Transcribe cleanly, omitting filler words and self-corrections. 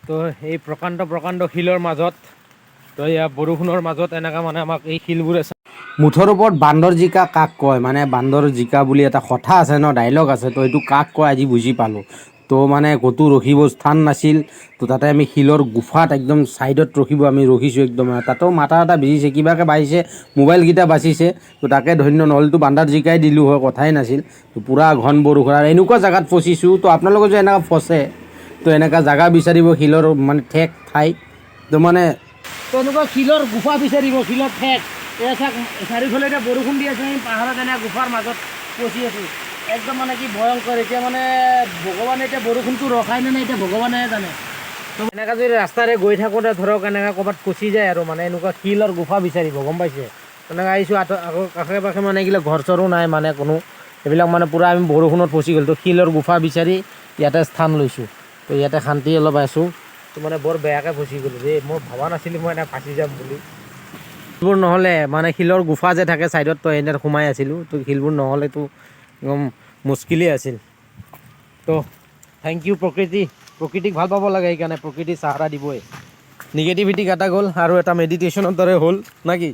তো এই প্ৰকাণ্ড শিলৰ মাজত তো এয়া বৰষুণৰ মাজত এনেকা মানে আমাক এই শিলবোৰে মুঠৰ ওপৰত বান্দৰ জিকা কাক কয় মানে বান্দৰ জিকা বুলি এটা কথা আছে ন ডাইলগ আছে তো এইটো কাক কয় আজি বুজি পালোঁ তো মানে ক'তো ৰখিব স্থান নাছিল তো তাতে আমি শিলৰ গুফাত একদম ছাইডত আমি ৰখিছোঁ একদম তাতেও মাথা এটা ভিজিছে কিবাকৈ বাঢ়িছে মোবাইলকেইটা বাচিছে তো তাকে ধন্য নহ'লেতো বান্দৰ জিকাই দিলোঁ হয় কথাই নাছিল তো পূৰা ঘন বৰষুণ আৰু এনেকুৱা জেগাত ফচিছোঁ তো আপোনালোকে যে এনেকুৱা ফচে তো এনেকুৱা জেগা বিচাৰিব শিলৰ মানে ঠেক ঠাই তো মানে তো এনেকুৱা শিলৰ গুফা বিচাৰিব শিলৰ ঠেক এয়া চাওক চাৰিওফালে এতিয়া বৰষুণ দি আছে আমি পাহাৰত এনে গুফাৰ মাজত ফচি আছোঁ একদম মানে কি ভয়ংকৰ এতিয়া মানে ভগৱানে এতিয়া বৰষুণটো ৰখাই নে নাই এতিয়া ভগৱানেহে জানে তো এনেকৈ যদি ৰাস্তাৰে গৈ থাকোঁতে ধৰক এনেকৈ ক'ৰবাত ফচি যায় আৰু মানে এনেকুৱা শিলৰ গুফা বিচাৰিব গম পাইছে তেনেকৈ আহিছোঁ আকৌ কাষে পাশে মানে এইগিলা ঘৰ চৰো নাই মানে কোনো এইবিলাক মানে পূৰা আমি বৰষুণত ফচি গ'লোঁ তো শিলৰ গুফা বিচাৰি ইয়াতে স্থান লৈছোঁ তো ইয়াতে শান্তি অলপ আছোঁ তো মানে বৰ বেয়াকৈ ফচি গ'লোঁ দেই মই ভবা নাছিলোঁ মই এনেকৈ ফাঁচি যাম বুলি শিলবোৰ নহ'লে মানে শিলৰ গুফা যে থাকে ছাইডত তো এনেকৈ সোমাই আছিলোঁ তো শিলবোৰ নহ'লেতো একদম মুস্কিলেই আছিল তো থেংক ইউ প্ৰকৃতিক ভাল পাব লাগে সেইকাৰণে প্ৰকৃতি চাহাৰা দিবই নিগেটিভিটি কাটা গ'ল আৰু এটা মেডিটেশ্যনৰ দৰে হ'ল না কি